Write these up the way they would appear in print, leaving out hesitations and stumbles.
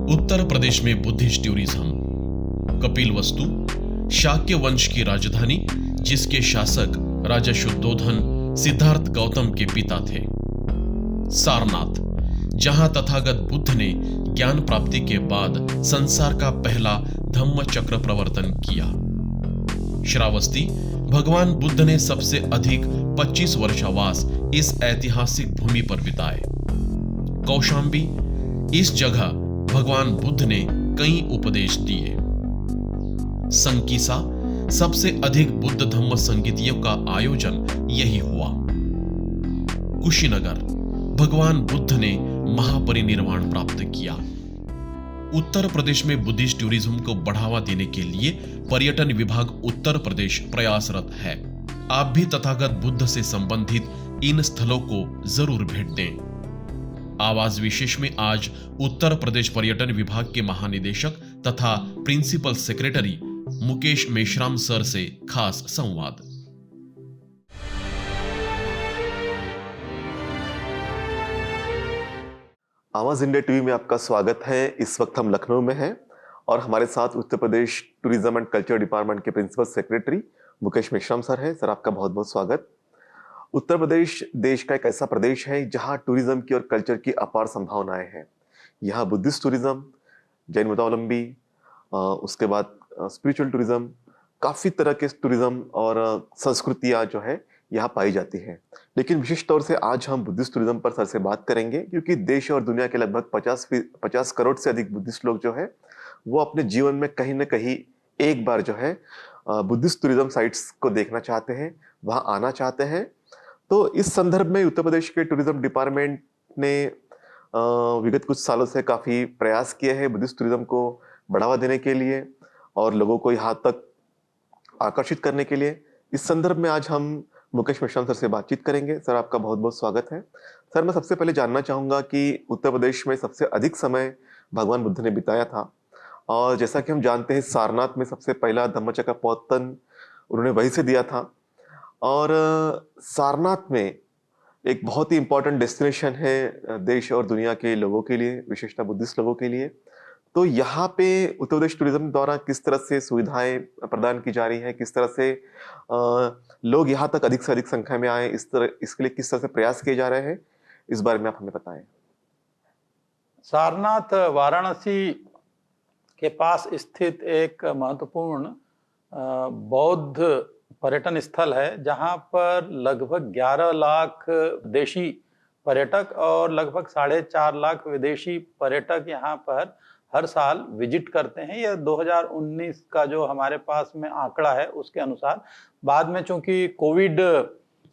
उत्तर प्रदेश में Buddhist tourism. Kapilvastu Shakya वंश की राजधानी, जिसके शासक राजा शुद्धोधन सिद्धार्थ गौतम के पिता थे। सारनाथ, जहां तथागत बुद्ध ने ज्ञान प्राप्ति के बाद संसार का पहला धम्म चक्र प्रवर्तन किया। श्रावस्ती, भगवान बुद्ध ने सबसे अधिक 25 वर्षावास इस ऐतिहासिक भूमि पर बिताए। कौशाम्बी, इस जगह भगवान बुद्ध ने कई उपदेश दिए। संकीसा, सबसे अधिक बुद्ध धम्म संगीतियों का आयोजन यही हुआ। कुशीनगर, भगवान बुद्ध ने महापरिनिर्वाण प्राप्त किया। उत्तर प्रदेश में बुद्धिस्ट टूरिज्म को बढ़ावा देने के लिए पर्यटन विभाग उत्तर प्रदेश प्रयासरत है। आप भी तथागत बुद्ध से संबंधित इन स्थलों को जरूर भेंट दें। आवाज विशेष में आज उत्तर प्रदेश पर्यटन विभाग के महानिदेशक तथा principal secretary Mukesh Meshram sir से खास संवाद। आवाज इंडिया टीवी में आपका स्वागत है। इस वक्त हम लखनऊ में हैं और हमारे साथ Uttar Pradesh tourism and culture department के principal secretary Mukesh Meshram sir हैं। सर, आपका बहुत बहुत स्वागत। उत्तर प्रदेश देश का एक ऐसा प्रदेश है जहां टूरिज्म की और कल्चर की अपार संभावनाएं हैं। यहाँ बुद्धिस्ट टूरिज्म, जैन मतावलंबी, उसके बाद स्पिरिचुअल टूरिज्म, काफी तरह के टूरिज्म और संस्कृतियां जो है यहाँ पाई जाती है। लेकिन विशेष तौर से आज हम बुद्धिस्ट टूरिज्म पर सर से बात करेंगे, क्योंकि देश और दुनिया के लगभग 50 करोड़ से अधिक बुद्धिस्ट लोग जो है वो अपने जीवन में कहीं ना कहीं एक बार जो है बुद्धिस्ट टूरिज्म साइट्स को देखना चाहते हैं, वहाँ आना चाहते हैं। तो इस संदर्भ में उत्तर प्रदेश के टूरिज्म डिपार्टमेंट ने विगत कुछ सालों से काफी प्रयास किए हैं बुद्धिस्ट टूरिज्म को बढ़ावा देने के लिए और लोगों को यहाँ तक आकर्षित करने के लिए। इस संदर्भ में आज हम मुकेश मेश्राम सर से बातचीत करेंगे। सर, आपका बहुत बहुत स्वागत है। सर, मैं सबसे पहले जानना चाहूंगा कि उत्तर प्रदेश में सबसे अधिक समय भगवान बुद्ध ने बिताया था और जैसा कि हम जानते हैं सारनाथ में सबसे पहला धम्मचक्र प्रवर्तन उन्होंने वहीं से दिया था। और सारनाथ में एक बहुत ही इंपॉर्टेंट डेस्टिनेशन है देश और दुनिया के लोगों के लिए, विशेषतः बुद्धिस्ट लोगों के लिए। तो यहाँ पे उत्तर प्रदेश टूरिज्म द्वारा किस तरह से सुविधाएं प्रदान की जा रही है, किस तरह से लोग यहाँ तक अधिक से अधिक संख्या में आए, इसके लिए किस तरह से प्रयास किए जा रहे हैं, इस बारे में आप हमें बताएं। सारनाथ वाराणसी के पास स्थित एक महत्वपूर्ण बौद्ध पर्यटन स्थल है, जहां पर लगभग 11 लाख देशी पर्यटक और लगभग 4.5 लाख विदेशी पर्यटक यहाँ पर हर साल विजिट करते हैं। यह 2019 का जो हमारे पास में आंकड़ा है उसके अनुसार। बाद में चूंकि कोविड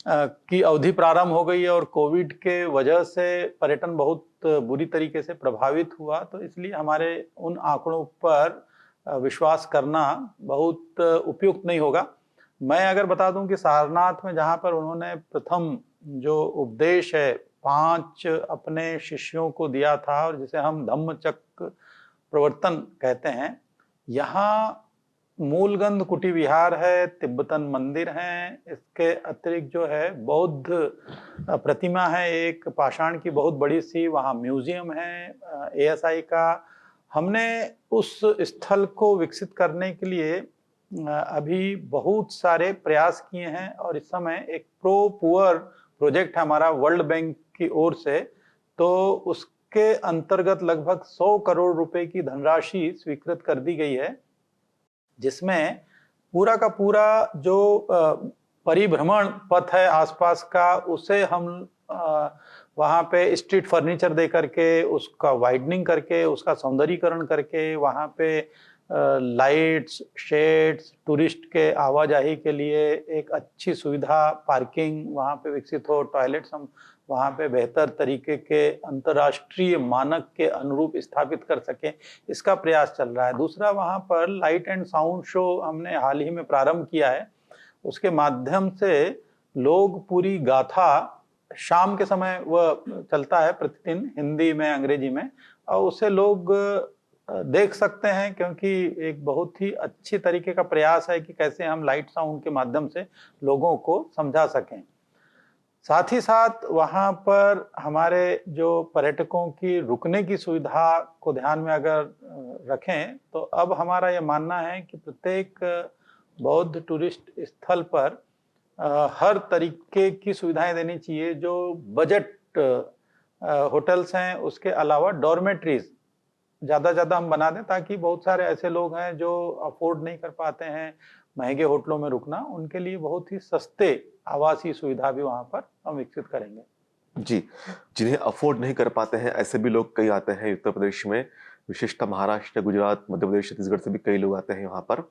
की अवधि प्रारंभ हो गई है और कोविड के वजह से पर्यटन बहुत बुरी तरीके से प्रभावित हुआ, तो इसलिए हमारे उन आंकड़ों पर विश्वास करना बहुत उपयुक्त नहीं होगा। मैं अगर बता दूं कि सारनाथ में जहां पर उन्होंने प्रथम जो उपदेश है 5 अपने शिष्यों को दिया था और जिसे हम धम्मचक्र प्रवर्तन कहते हैं, यहाँ मूलगंध कुटी विहार है, तिब्बतन मंदिर हैं, इसके अतिरिक्त जो है बौद्ध प्रतिमा है, एक पाषाण की बहुत बड़ी सी, वहाँ म्यूजियम है ASI का। हमने उस स्थल को विकसित करने के लिए अभी बहुत सारे प्रयास किए हैं और इस समय एक प्रो पुअर प्रोजेक्ट है हमारा वर्ल्ड बैंक की ओर से, तो उसके अंतर्गत लगभग 100 करोड़ रुपए की धनराशि स्वीकृत कर दी गई है, जिसमें पूरा का पूरा जो परिभ्रमण पथ है आसपास का, उसे हम वहाँ पे स्ट्रीट फर्नीचर दे करके, उसका वाइडनिंग करके, उसका सौंदर्यीकरण करके, वहाँ पे लाइट्स, शेड्स, टूरिस्ट के आवाजाही के लिए एक अच्छी सुविधा, पार्किंग वहाँ पे विकसित हो, टॉयलेट्स हम वहाँ पे बेहतर तरीके के अंतर्राष्ट्रीय मानक के अनुरूप स्थापित कर सकें, इसका प्रयास चल रहा है। दूसरा, वहाँ पर लाइट एंड साउंड शो हमने हाल ही में प्रारंभ किया है। उसके माध्यम से लोग पूरी गाथा, शाम के समय वह चलता है प्रतिदिन हिंदी में, अंग्रेजी में, और उसे लोग देख सकते हैं, क्योंकि एक बहुत ही अच्छी तरीके का प्रयास है कि कैसे हम लाइट साउंड के माध्यम से लोगों को समझा सकें। साथ ही साथ वहाँ पर हमारे जो पर्यटकों की रुकने की सुविधा को ध्यान में अगर रखें तो अब हमारा ये मानना है कि प्रत्येक बौद्ध टूरिस्ट स्थल पर हर तरीके की सुविधाएं देनी चाहिए। जो बजट होटल्स हैं उसके अलावा डॉर्मेट्रीज ज़्यादा हम बना दें, ताकि बहुत सारे ऐसे लोग हैं जो अफोर्ड नहीं कर पाते हैं महंगे होटलों में रुकना, उनके लिए बहुत ही सस्ते आवासीय सुविधा भी वहाँ पर हम विकसित करेंगे। जी, जिन्हें अफोर्ड नहीं कर पाते हैं ऐसे भी लोग कई आते हैं उत्तर प्रदेश में, विशेषतः महाराष्ट्र, गुजरात, मध्य प्रदेश, छत्तीसगढ़ से भी कई लोग आते हैं यहाँ पर।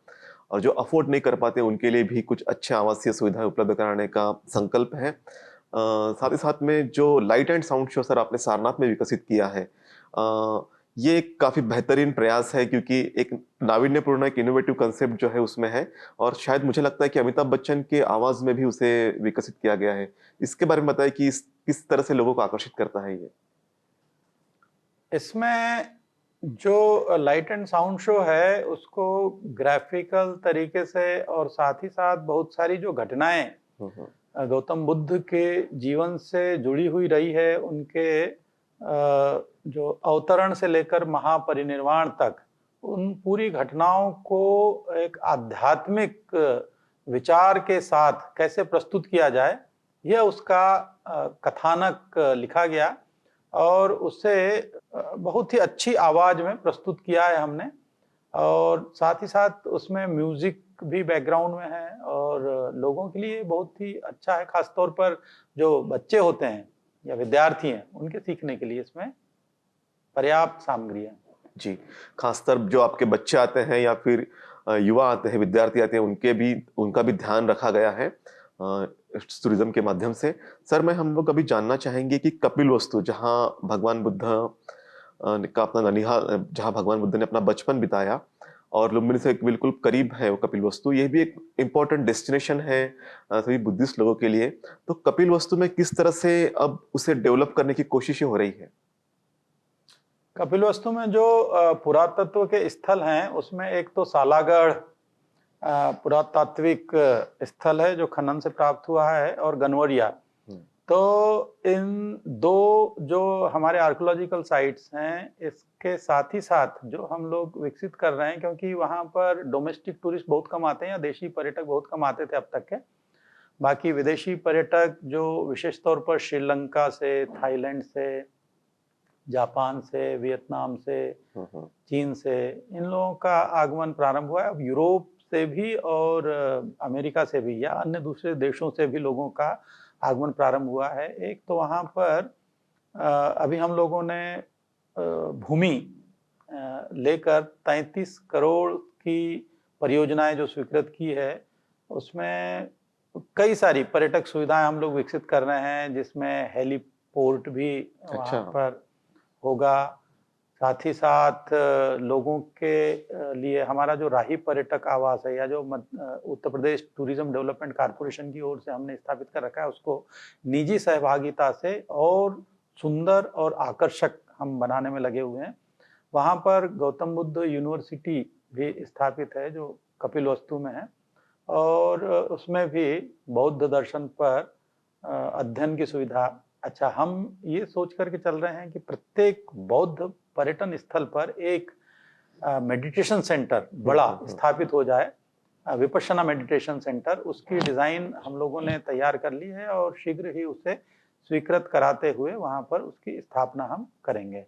और जो अफोर्ड नहीं कर पाते उनके लिए भी कुछ अच्छे आवासीय सुविधाएं उपलब्ध कराने का संकल्प है। साथ ही साथ में जो light and sound show sir आपने सारनाथ में विकसित किया है, ये एक काफी बेहतरीन प्रयास है, क्योंकि एक नाविन्यपूर्ण, एक इनोवेटिव कंसेप्ट जो है उसमें है, और शायद मुझे लगता है कि अमिताभ बच्चन के आवाज में भी उसे विकसित किया गया है। इसके बारे में बताइए कि किस तरह से लोगों को आकर्षित करता है ये। इसमें जो लाइट एंड साउंड शो है उसको ग्राफिकल तरीके से और साथ ही साथ बहुत सारी जो घटनाएं गौतम बुद्ध के जीवन से जुड़ी हुई रही है, उनके जो अवतरण से लेकर महापरिनिर्वाण तक, उन पूरी घटनाओं को एक आध्यात्मिक विचार के साथ कैसे प्रस्तुत किया जाए, यह उसका कथानक लिखा गया और उसे बहुत ही अच्छी आवाज में प्रस्तुत किया है हमने। और साथ ही साथ उसमें म्यूजिक भी बैकग्राउंड में है और लोगों के लिए बहुत ही अच्छा है, खासतौर पर जो बच्चे होते हैं या विद्यार्थी हैं उनके सीखने के लिए इसमें पर्याप्त सामग्री है। जी, खासकर जो आपके बच्चे आते हैं या फिर युवा आते हैं, विद्यार्थी आते हैं, उनका भी ध्यान रखा गया है टूरिज्म के माध्यम से। सर हम लोग अभी जानना चाहेंगे कि कपिलवस्तु, जहाँ भगवान बुद्ध का अपना ननिहाल, जहाँ भगवान बुद्ध ने अपना बचपन बिताया और लुम्बिनी से बिल्कुल करीब है वो कपिलवस्तु, ये भी एक इम्पोर्टेंट डेस्टिनेशन है सभी बुद्धिस्ट लोगों के लिए। तो कपिलवस्तु में किस तरह से अब उसे डेवलप करने की कोशिशें हो रही है? कपिलवस्तु में जो पुरातत्व के स्थल हैं उसमें एक तो सालागढ़ पुरातात्विक स्थल है जो खनन से प्राप्त हुआ है, और गनवरिया। तो इन दो जो हमारे आर्कियोलॉजिकल साइट्स हैं, इसके साथ ही साथ जो हम लोग विकसित कर रहे हैं, क्योंकि वहाँ पर डोमेस्टिक टूरिस्ट बहुत कम आते हैं या देशी पर्यटक बहुत कम आते थे अब तक के। बाकी विदेशी पर्यटक जो विशेष तौर पर श्रीलंका से, थाईलैंड से, जापान से, वियतनाम से, चीन से, इन लोगों का आगमन प्रारंभ हुआ है। अब यूरोप से भी और अमेरिका से भी या अन्य दूसरे देशों से भी लोगों का आगमन प्रारंभ हुआ है। एक तो वहाँ पर अभी हम लोगों ने भूमि लेकर 33 करोड़ की परियोजनाएं जो स्वीकृत की है, उसमें कई सारी पर्यटक सुविधाएं हम लोग विकसित कर रहे हैं, जिसमें हेलीपोर्ट भी वहाँ पर होगा। साथ ही साथ लोगों के लिए हमारा जो राही पर्यटक आवास है, या जो उत्तर प्रदेश टूरिज्म डेवलपमेंट कॉर्पोरेशन की ओर से हमने स्थापित कर रखा है, उसको निजी सहभागिता से और सुंदर और आकर्षक हम बनाने में लगे हुए हैं। वहाँ पर गौतम बुद्ध यूनिवर्सिटी भी स्थापित है जो कपिलवस्तु में है, और उसमें भी बौद्ध दर्शन पर अध्ययन की सुविधा। अच्छा, हम ये सोच करके चल रहे हैं कि प्रत्येक बौद्ध पर्यटन स्थल पर एक मेडिटेशन सेंटर बड़ा स्थापित हो जाए, विपश्यना मेडिटेशन सेंटर। उसकी डिजाइन हम लोगों ने तैयार कर ली है और शीघ्र ही उसे स्वीकृत कराते हुए वहां पर उसकी स्थापना हम करेंगे।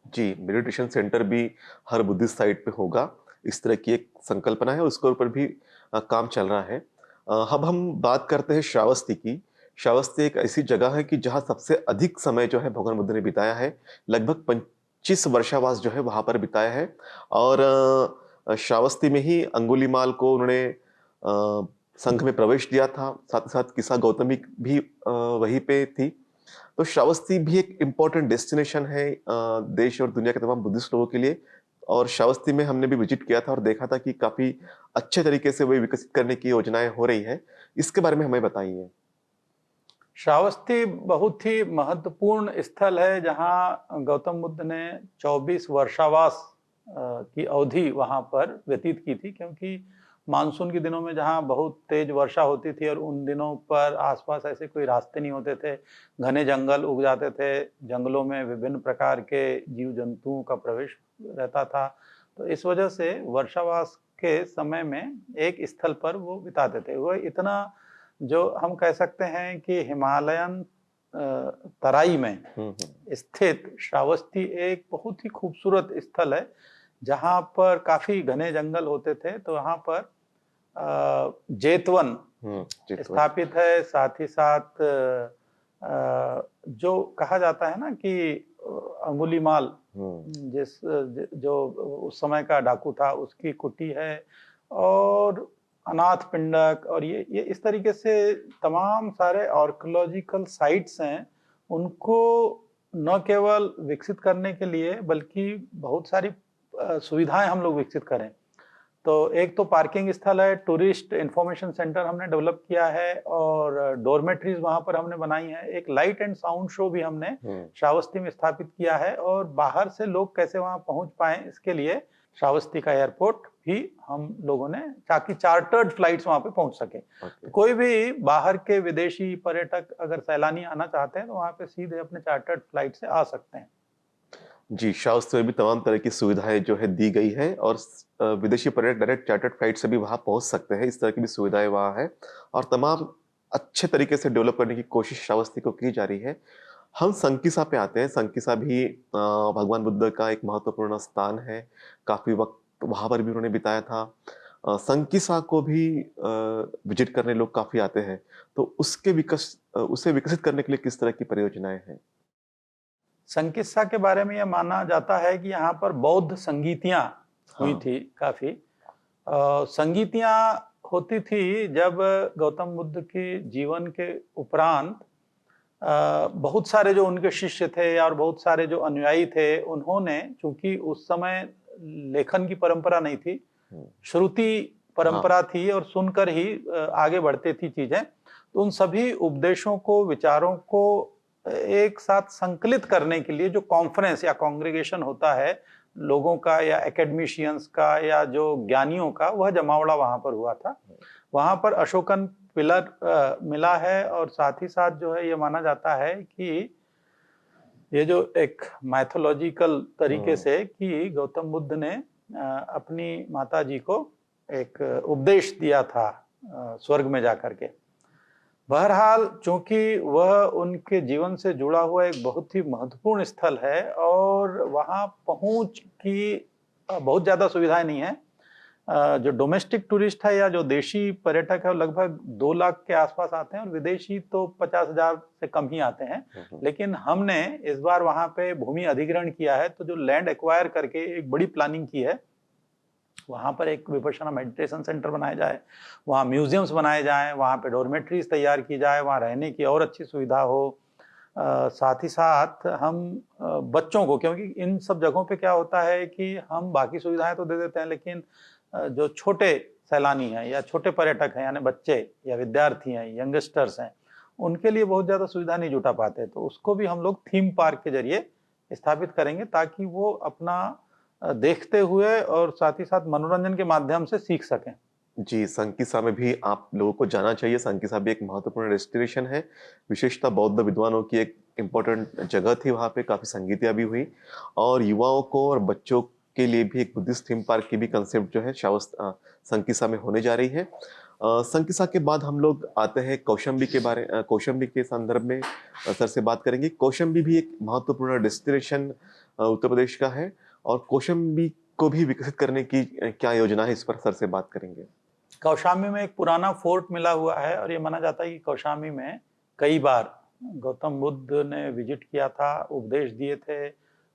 जी, मेडिटेशन सेंटर भी हर बुद्धिस्ट साइट पे होगा, इस तरह की एक संकल्पना है, उसके ऊपर भी काम चल रहा है। अब हम बात करते हैं श्रावस्ती की। श्रावस्ती एक ऐसी जगह है कि जहाँ सबसे अधिक समय जो है भगवान बुद्ध ने बिताया है, लगभग 25 वर्षावास जो है वहां पर बिताया है। और श्रावस्ती में ही अंगुलीमाल को उन्होंने संघ में प्रवेश दिया था, साथ ही साथ किसा गौतमी भी वहीं पे थी। तो श्रावस्ती भी एक इम्पोर्टेंट डेस्टिनेशन है देश और दुनिया के तमाम बुद्धिस्ट लोगों के लिए। और श्रावस्ती में हमने भी विजिट किया था और देखा था कि काफी अच्छे तरीके से वही विकसित करने की योजनाएं हो रही है। इसके बारे में हमें बताइए। श्रावस्ती बहुत ही महत्वपूर्ण स्थल है जहां गौतम बुद्ध ने 24 वर्षावास की अवधि वहां पर व्यतीत की थी, क्योंकि मानसून के दिनों में जहाँ बहुत तेज वर्षा होती थी और उन दिनों पर आसपास ऐसे कोई रास्ते नहीं होते थे, घने जंगल उग जाते थे, जंगलों में विभिन्न प्रकार के जीव जंतुओं का प्रवेश रहता था। तो इस वजह से वर्षावास के समय में एक स्थल पर वो बिताते थे। वो इतना, जो हम कह सकते हैं कि हिमालयन तराई में स्थित श्रावस्ती एक बहुत ही खूबसूरत स्थल है, जहाँ पर काफी घने जंगल होते थे। तो वहाँ पर जेतवन स्थापित है। साथ ही साथ जो कहा जाता है ना कि अंगुलीमाल, जो उस समय का डाकू था, उसकी कुटी है, और अनाथ पिंडक, और ये इस तरीके से तमाम सारे आर्कियोलॉजिकल साइट्स हैं। उनको न केवल विकसित करने के लिए बल्कि बहुत सारी सुविधाएं हम लोग विकसित करें। तो एक तो पार्किंग स्थल है, टूरिस्ट इंफॉर्मेशन सेंटर हमने डेवलप किया है, और डोरमेट्रीज वहां पर हमने बनाई है। एक लाइट एंड साउंड शो भी हमने श्रावस्ती में स्थापित किया है, और बाहर से लोग कैसे वहां पहुंच पाए इसके लिए श्रावस्ती का एयरपोर्ट भी हम लोगों ने, ताकि चार्टर्ड फ्लाइट्स वहां पे पहुंच सके। तो कोई भी बाहर के विदेशी पर्यटक अगर सैलानी आना चाहते हैं तो वहां पे सीधे अपने चार्टर्ड फ्लाइट से आ सकते हैं। जी, श्रावस्ती में भी तमाम तरह की सुविधाएं जो है दी गई है, और विदेशी पर्यटक डायरेक्ट चार्टर्ड फ्लाइट से भी वहां पहुंच सकते हैं। इस तरह की भी सुविधाएं वहां है, और तमाम अच्छे तरीके से डेवलप करने की कोशिश श्रावस्ती को की जा रही है। हम संकिसा पे आते हैं। संकिसा भी भगवान बुद्ध का एक महत्वपूर्ण स्थान है। काफी वक्त वहां पर भी उन्होंने बिताया था। संकिसा को भी विजिट करने लोग काफी आते हैं। तो उसे विकसित करने के लिए किस तरह की परियोजनाएं हैं? संकिस्सा के बारे में यह माना जाता है कि यहाँ पर बौद्ध संगीतियाँ हुई थी काफी। संगीतियाँ होती थी जब गौतम बुद्ध के जीवन के उपरांत बहुत सारे जो उनके शिष्य थे और बहुत सारे जो अनुयायी थे, उन्होंने, चूंकि उस समय लेखन की परंपरा नहीं थी, श्रुति परंपरा थी, और सुनकर ही आगे बढ़ती थी चीजें। तो उन सभी उपदेशों को, विचारों को एक साथ संकलित करने के लिए जो कॉन्फ्रेंस या कांग्रेगेशन होता है लोगों का, या एकेडमिशियंस का, या जो ज्ञानियों का, वह जमावड़ा वहां पर हुआ था। वहां पर अशोकन पिलर मिला है, और साथ ही साथ जो है ये माना जाता है कि ये जो एक मैथोलॉजिकल तरीके से कि गौतम बुद्ध ने अपनी माता जी को एक उपदेश दिया था स्वर्ग में जाकर के। बहरहाल, चूंकि वह उनके जीवन से जुड़ा हुआ एक बहुत ही महत्वपूर्ण स्थल है, और वहां पहुंच की बहुत ज्यादा सुविधाएं नहीं है। जो डोमेस्टिक टूरिस्ट है या जो देशी पर्यटक है, लगभग 2 लाख के आसपास आते हैं, और विदेशी तो 50,000 से कम ही आते हैं। लेकिन हमने इस बार वहां पे भूमि अधिग्रहण किया है, तो जो लैंड एक्वायर करके एक बड़ी प्लानिंग की है। वहाँ पर एक विपश्यना मेडिटेशन सेंटर बनाया जाए, वहाँ म्यूजियम्स बनाए जाएं, वहाँ पे डॉर्मेट्रीज तैयार की जाए, वहाँ रहने की और अच्छी सुविधा हो। साथ ही साथ हम बच्चों को, क्योंकि इन सब जगहों पे क्या होता है कि हम बाकी सुविधाएं तो दे देते हैं, लेकिन जो छोटे सैलानी हैं या छोटे पर्यटक हैं, यानी बच्चे या विद्यार्थी हैं, यंगस्टर्स हैं, उनके लिए बहुत ज़्यादा सुविधा नहीं जुटा पाते। तो उसको भी हम लोग थीम पार्क के जरिए स्थापित करेंगे, ताकि वो अपना देखते हुए और साथ ही साथ मनोरंजन के माध्यम से सीख सकें। जी, संकिसा में भी आप लोगों को जाना चाहिए। संकिसा भी एक महत्वपूर्ण डेस्टिनेशन है। विशेषतः बौद्ध विद्वानों की एक इम्पोर्टेंट जगह थी। वहाँ पे काफ़ी संगीतियाँ भी हुई, और युवाओं को और बच्चों के लिए भी एक बुद्धिस्ट थीम पार्क की भी कंसेप्ट जो है संकिसा में होने जा रही है। संकिसा के बाद हम लोग आते हैं कौशाम्बी के संदर्भ में सर से बात करेंगे। कौशाम्बी भी एक महत्वपूर्ण डेस्टिनेशन उत्तर प्रदेश का है, और कौशाम्बी को भी विकसित करने की क्या योजना है, इस पर सर से बात करेंगे। कौशाम्बी में एक पुराना फोर्ट मिला हुआ है, और ये माना जाता है कि कौशाम्बी में कई बार गौतम बुद्ध ने विजिट किया था, उपदेश दिए थे,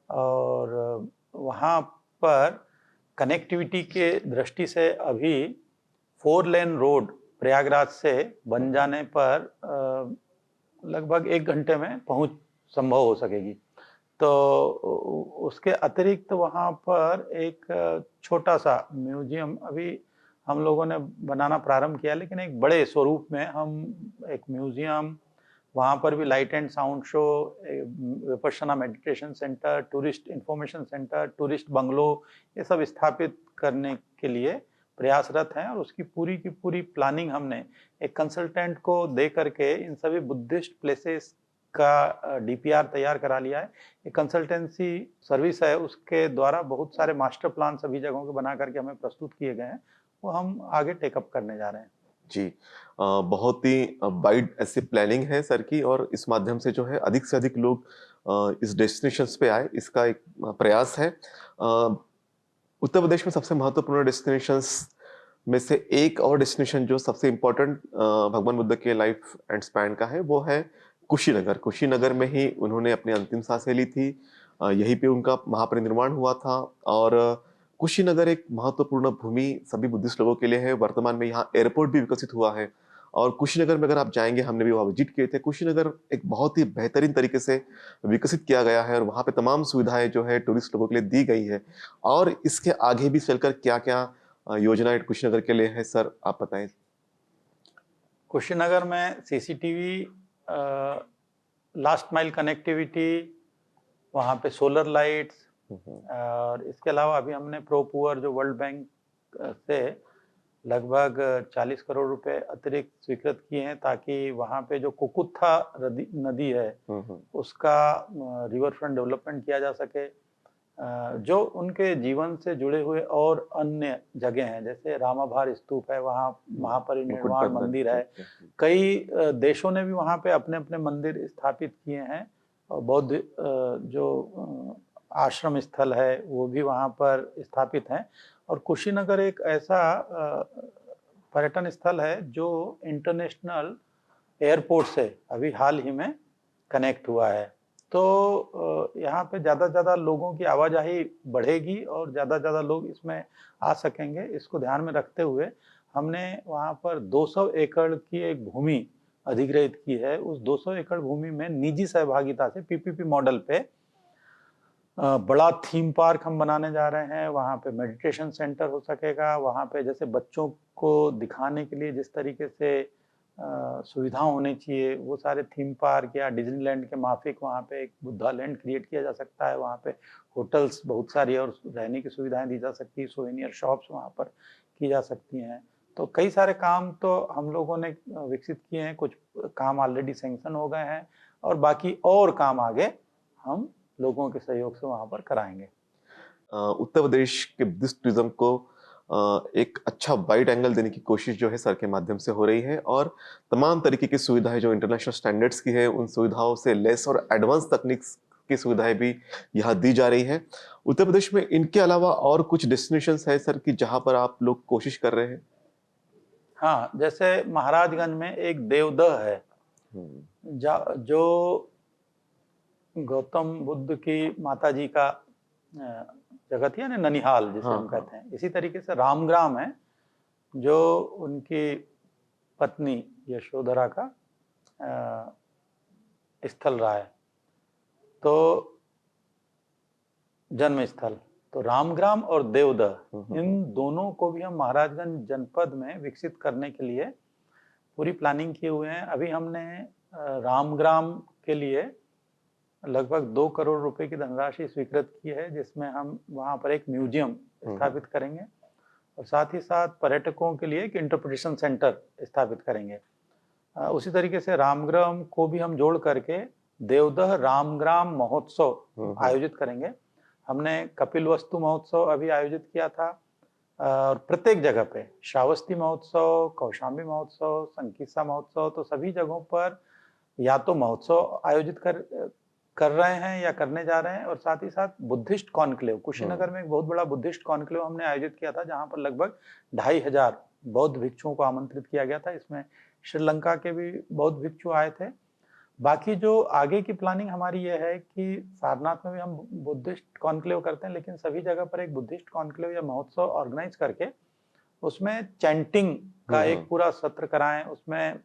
और वहाँ पर कनेक्टिविटी के दृष्टि से अभी 4 लेन रोड प्रयागराज से बन जाने पर लगभग 1 घंटे में पहुँच संभव हो सकेगी। तो उसके अतिरिक्त वहाँ पर एक छोटा सा म्यूजियम अभी हम लोगों ने बनाना प्रारंभ किया, लेकिन एक बड़े स्वरूप में हम एक म्यूजियम, वहाँ पर भी light and sound show, Vipassana meditation centre, tourist information centre, tourist bungalow, ये सब स्थापित करने के लिए प्रयासरत हैं और उसकी पूरी की पूरी प्लानिंग हमने एक कंसल्टेंट को दे करके इन सभी बुद्धिस्ट प्लेसेस का डीपीआर तैयार करा लिया है। एक कंसल्टेंसी सर्विस है, उसके द्वारा बहुत सारे मास्टर प्लान सभी जगहों के बना करके हमें प्रस्तुत किए गए हैं, वो हम आगे टेकअप करने जा रहे हैं। जी, बहुत ही वाइड ऐसी प्लानिंग है सर की, और इस माध्यम से जो है अधिक से अधिक लोग इस डेस्टिनेशंस पे आए, इसका एक प्रयास है। उत्तर प्रदेश में सबसे महत्वपूर्ण डेस्टिनेशंस में से एक और डेस्टिनेशन जो सबसे इम्पोर्टेंट भगवान बुद्ध के लाइफ एंड स्पैन का है, वो है कुशीनगर। कुशीनगर में ही उन्होंने अपनी अंतिम सांसें ली थी, यहीं पे उनका महापरिनिर्वाण हुआ था। और कुशीनगर एक महत्वपूर्ण भूमि सभी बुद्धिस्ट लोगों के लिए है। वर्तमान में यहाँ एयरपोर्ट भी विकसित हुआ है, और कुशीनगर में अगर आप जाएंगे, हमने भी वहाँ विजिट किए थे, कुशीनगर एक बहुत ही बेहतरीन तरीके से विकसित किया गया है, और वहाँ पे तमाम सुविधाएं जो है टूरिस्ट लोगों के लिए दी गई है। और इसके आगे भी चलकर क्या क्या योजनाएं कुशीनगर के लिए है सर, आप बताएं। कुशीनगर में सीसीटीवी, लास्ट माइल कनेक्टिविटी, वहाँ पे सोलर लाइट्स, और इसके अलावा अभी हमने प्रो पुअर जो वर्ल्ड बैंक से लगभग 40 करोड़ रुपए अतिरिक्त स्वीकृत किए हैं, ताकि वहाँ पे जो कुकुत्था नदी है उसका रिवर फ्रंट डेवलपमेंट किया जा सके। जो उनके जीवन से जुड़े हुए और अन्य जगह हैं, जैसे रामाभार स्तूप है, वहाँ महापरिनिर्वाण मंदिर है, कई देशों ने भी वहाँ पे अपने अपने मंदिर स्थापित किए हैं, और बौद्ध जो आश्रम स्थल है वो भी वहाँ पर स्थापित हैं। और कुशीनगर एक ऐसा पर्यटन स्थल है जो इंटरनेशनल एयरपोर्ट से अभी हाल ही में कनेक्ट हुआ है। तो यहाँ पे ज़्यादा से ज़्यादा लोगों की आवाजाही बढ़ेगी और ज़्यादा से ज़्यादा लोग इसमें आ सकेंगे। इसको ध्यान में रखते हुए हमने वहाँ पर 200 एकड़ की एक भूमि अधिग्रहित की है। उस 200 एकड़ भूमि में निजी सहभागिता से पीपीपी मॉडल पे बड़ा थीम पार्क हम बनाने जा रहे हैं। वहाँ पे मेडिटेशन सेंटर हो सकेगा। वहाँ पे जैसे बच्चों को दिखाने के लिए जिस तरीके से सुविधा होनी चाहिए, वो सारे थीम पार्क या डिज्नीलैंड के माफिक वहाँ पे एक बुद्धा लैंड क्रिएट किया जा सकता है। वहाँ पे होटल्स बहुत सारी और रहने की सुविधाएं दी जा सकती है, सोवेनियर शॉप्स वहाँ पर की जा सकती हैं। तो कई सारे काम तो हम लोगों ने विकसित किए हैं, कुछ काम ऑलरेडी सैंक्शन हो गए हैं, और बाकी और काम आगे हम लोगों के सहयोग से वहाँ पर कराएंगे। उत्तर प्रदेश के बुद्धिस्ट टूरिज्म को एक अच्छा वाइड एंगल देने की कोशिश जो है सर के माध्यम से हो रही है, और तमाम तरीके की सुविधाएं जो इंटरनेशनल स्टैंडर्ड्स की है, उन सुविधाओं से लेस और एडवांस तकनीक्स की सुविधाएं भी यहाँ दी जा रही है। उत्तर प्रदेश में इनके अलावा और कुछ डेस्टिनेशंस है सर कि जहाँ पर आप लोग कोशिश कर रहे हैं? हाँ, जैसे महाराजगंज में एक देवदह है, जो गौतम बुद्ध की माता जी का जगह थी, यानी ननिहाल जिसे हम कहते हैं। इसी तरीके से रामग्राम है, जो उनकी पत्नी यशोधरा का स्थल रहा है, तो जन्म स्थल। तो रामग्राम और देवदह, इन दोनों को भी हम महाराजगंज जनपद में विकसित करने के लिए पूरी प्लानिंग किए हुए हैं। अभी हमने रामग्राम के लिए लगभग 2 करोड़ रुपए की धनराशि स्वीकृत की है, जिसमें हम वहाँ पर एक म्यूजियम स्थापित करेंगे, और साथ ही साथ पर्यटकों के लिए एक इंटरप्रिटेशन सेंटर स्थापित करेंगे। उसी तरीके से रामग्राम को भी हम जोड़ करके देवदह रामग्राम महोत्सव आयोजित करेंगे। हमने कपिलवस्तु महोत्सव अभी आयोजित किया था, और प्रत्येक जगह पे श्रावस्ती महोत्सव, कौशाम्बी महोत्सव, संकीसा महोत्सव, तो सभी जगहों पर या तो महोत्सव आयोजित कर रहे हैं या करने जा रहे हैं। और साथ ही साथ बुद्धिस्ट कॉन्क्लेव, कुशीनगर में एक बहुत बड़ा बुद्धिस्ट कॉन्क्लेव हमने आयोजित किया था, जहां पर लगभग 2500 बौद्ध भिक्षुओं को आमंत्रित किया गया था। इसमें श्रीलंका के भी बौद्ध भिक्षु आए थे। बाकी जो आगे की प्लानिंग हमारी ये है कि सारनाथ में भी हम बुद्धिस्ट कॉन्क्लेव करते हैं, लेकिन सभी जगह पर एक बुद्धिस्ट कॉन्क्लेव या महोत्सव ऑर्गेनाइज करके उसमें चैंटिंग का एक पूरा सत्र कराएं, उसमें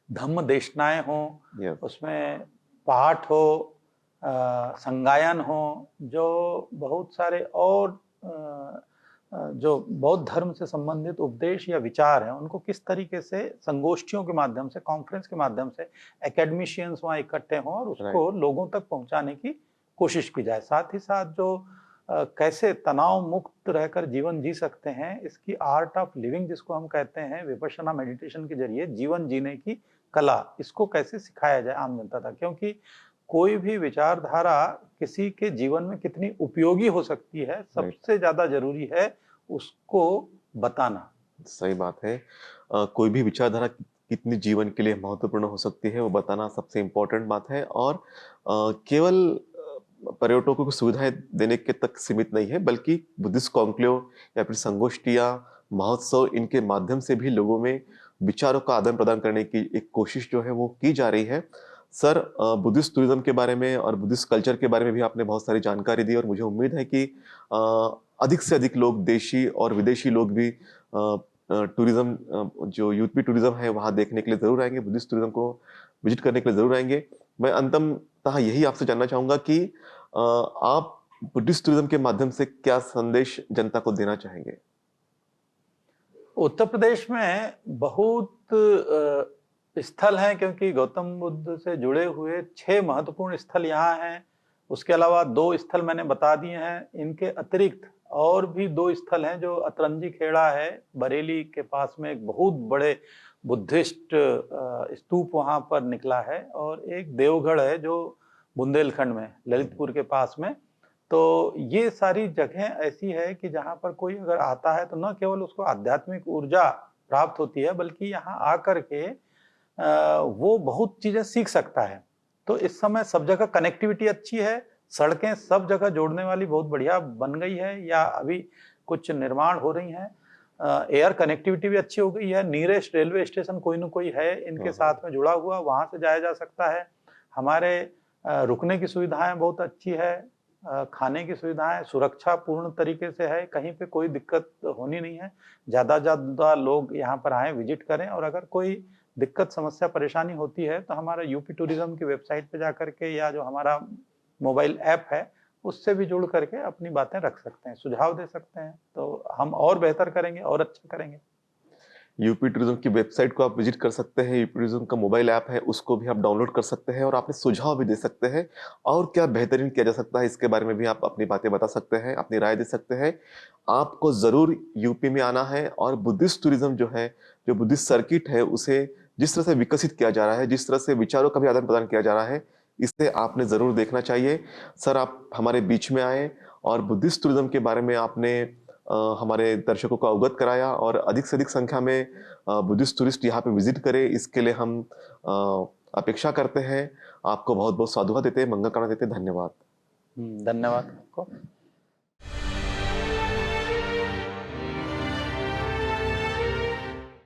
धम्म देशनाएं हों, उसमें पाठ हो, संगायन हो, जो बहुत सारे और जो बौद्ध धर्म से संबंधित उपदेश या विचार हैं, उनको किस तरीके से संगोष्ठियों के माध्यम से, कॉन्फ्रेंस के माध्यम से एकेडमिशियंस वहाँ इकट्ठे हों और उसको लोगों तक पहुँचाने की कोशिश की जाए। साथ ही साथ जो कैसे तनाव मुक्त रहकर जीवन जी सकते हैं, इसकी आर्ट ऑफ लिविंग जिसको हम कहते हैं, विपश्यना मेडिटेशन के जरिए जीवन जीने की कला, इसको कैसे सिखाया जाए आम जनता तक, क्योंकि कोई भी विचारधारा किसी के जीवन में कितनी उपयोगी हो सकती है, सबसे ज्यादा जरूरी है उसको बताना। सही बात है। कोई भी विचारधारा कितनी जीवन के लिए महत्वपूर्ण हो सकती है वो बताना सबसे इम्पोर्टेंट बात है। और केवल पर्यटकों को सुविधाएं देने के तक सीमित नहीं है, बल्कि बुद्धिस्ट कॉन्क्लेव या फिर संगोष्ठियां, महोत्सव, इनके माध्यम से भी लोगों में विचारों का आदान प्रदान करने की एक कोशिश जो है वो की जा रही है। सर, बुद्धिस्ट टूरिज्म के बारे में और बुद्धिस्ट कल्चर के बारे में भी आपने बहुत सारी जानकारी दी, और मुझे उम्मीद है कि अधिक से अधिक लोग, देशी और विदेशी लोग भी टूरिज्म, जो यूपी टूरिज्म है वहाँ देखने के लिए जरूर आएंगे, बुद्धिस्ट टूरिज्म को विजिट करने के लिए जरूर आएंगे। मैं अंततः यही आपसे जानना चाहूंगा कि आप बुद्धिस्ट टूरिज्म के माध्यम से क्या संदेश जनता को देना चाहेंगे? उत्तर प्रदेश में बहुत स्थल हैं, क्योंकि गौतम बुद्ध से जुड़े हुए 6 महत्वपूर्ण स्थल यहाँ हैं। उसके अलावा 2 स्थल मैंने बता दिए हैं। इनके अतिरिक्त और भी 2 स्थल हैं, जो अतरंजी खेड़ा है बरेली के पास में, एक बहुत बड़े बुद्धिस्ट स्तूप वहाँ पर निकला है, और एक देवगढ़ है जो बुंदेलखंड में, ललितपुर के पास में। तो ये सारी जगह ऐसी है कि जहाँ पर कोई अगर आता है तो न केवल उसको आध्यात्मिक ऊर्जा प्राप्त होती है, बल्कि यहाँ आकर के वो बहुत चीजें सीख सकता है। तो इस समय सब जगह कनेक्टिविटी अच्छी है, सड़कें सब जगह जोड़ने वाली बहुत बढ़िया बन गई है, या अभी कुछ निर्माण हो रही हैं। एयर कनेक्टिविटी भी अच्छी हो गई है, नियरेस्ट रेलवे स्टेशन कोई न कोई है इनके साथ में जुड़ा हुआ, वहां से जाया जा सकता है। हमारे रुकने की सुविधाएं बहुत अच्छी है, खाने की सुविधाएं, सुरक्षा पूर्ण तरीके से है, कहीं पे कोई दिक्कत होनी नहीं है। ज्यादा लोग यहाँ पर आए, विजिट करें, और अगर कोई दिक्कत, समस्या, परेशानी होती है तो हमारा यूपी टूरिज्म की वेबसाइट पे जाकर के, या जो हमारा मोबाइल ऐप है उससे भी जुड़ करके अपनी बातें रख सकते हैं, सुझाव दे सकते हैं, तो हम और बेहतर करेंगे और अच्छा करेंगे। यूपी टूरिज्म की वेबसाइट को आप विजिट कर सकते हैं, यूपी टूरिज्म का मोबाइल ऐप है उसको भी आप डाउनलोड कर सकते हैं, और आपने सुझाव भी दे सकते हैं और क्या बेहतरीन किया जा सकता है इसके बारे में भी आप अपनी बातें बता सकते हैं, अपनी राय दे सकते हैं। आपको जरूर यूपी में आना है, और बुद्धिस्ट टूरिज्म जो है, जो बुद्धिस्ट सर्किट है, उसे जिस तरह से विकसित किया जा रहा है, जिस तरह से विचारों का भी आदान प्रदान किया जा रहा है, इसे आपने जरूर देखना चाहिए। सर, आप हमारे बीच में आए और बुद्धिस्ट टूरिज्म के बारे में आपने हमारे दर्शकों को अवगत कराया, और अधिक से अधिक संख्या में बुद्धिस्ट टूरिस्ट यहाँ पे विजिट करें, इसके लिए हम अपेक्षा करते हैं। आपको बहुत बहुत साधुवाद देते हैं, मंगल कामना देते हैं। धन्यवाद। धन्यवाद आपको।